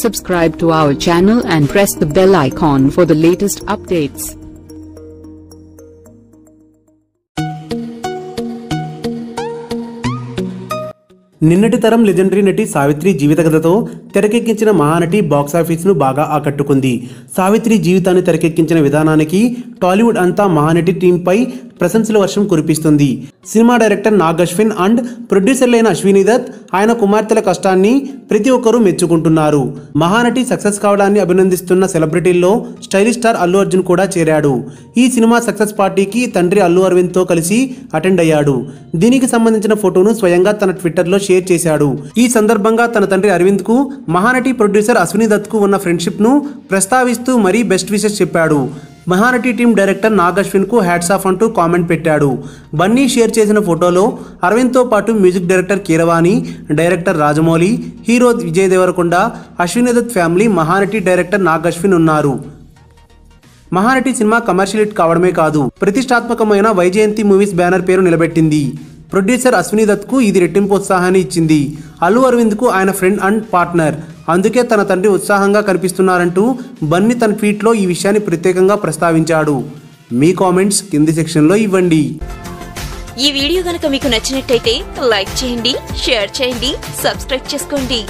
Subscribe to our channel and press the bell icon for the latest updates. నిన్నటి తరం legendary నటి సావిత్రి జీవిత కథతో తెరకెక్కించిన మహానటి బాక్సాఫీస్ను బాగా ఆకట్టుకుంది. సావిత్రి జీవితాన్ని తెరకెక్కించిన విధానానికి టాలీవుడ్ అంతా మహానటి టీంపై ప్రశంసల వర్షం కురిపిస్తుంది. Cinema director Nag Ashwin and ప్రొడ్యూసర్లైన అశ్విని దత్, ఆయన కుమార్తెల కష్టాన్ని ప్రతి ఒక్కరూ మెచ్చుకుంటున్నారు. మహానటి సక్సెస్ కావడాన్ని అభినందిస్తున్న సెలబ్రిటీల్లో స్టైలిష్ స్టార్ అల్లు అర్జున్ కూడా చేరాడు. ఈ సినిమా సక్సెస్ పార్టీకి తండ్రి అల్లు అరవింద్తో కలిసి అటెండ్ అయ్యాడు. దీనికి సంబంధించిన ఫోటోను స్వయంగా తన ట్విట్టర్లో షేర్ చేశాడు. ఈ సందర్భంగా తన తండ్రి అరవింద్కు మహానటి ప్రొడ్యూసర్ అశ్విని దత్కు ఉన్న ఫ్రెండ్షిప్ను ప్రస్తావిస్తూ మరీ బెస్ట్ విషెస్ చెప్పాడు. మహానటి టీం డైరెక్టర్ నాగ్ అశ్విన్కు హ్యాట్స్ ఆఫ్ అంటూ కామెంట్ పెట్టాడు. బన్నీ షేర్ చేసిన ఫోటోలో అరవింద్తో పాటు music director Keeravani, director Rajamouli, hero Vijay Devarakonda, Ashwini Dutt family, Mahanati director Nag Ashwin ఉన్నారు. మహానటి సినిమా కమర్షియల్ హిట్ కావడమే కాదు, ప్రతిష్టాత్మకమైన వైజయంతి మూవీస్ బ్యానర్ పేరు నిలబెట్టింది. ప్రొడ్యూసర్ అశ్విని దత్కు ఇది రెట్టింపు ఉత్సాహాన్ని ఇచ్చింది. అల్లు అరవింద్కు ఆయన ఫ్రెండ్ అండ్ పార్ట్నర్, అందుకే తన తండ్రి ఉత్సాహంగా కనిపిస్తున్నారంటూ బన్నీ తన ట్వీట్లో ఈ విషయాన్ని ప్రత్యేకంగా ప్రస్తావించాడు. మీ కామెంట్స్ కింది సెక్షన్లో ఇవ్వండి. ఈ వీడియో గనుక మీకు నచ్చినట్టయితే లైక్ చేయండి, షేర్ చేయండి, సబ్స్క్రైబ్ చేసుకోండి.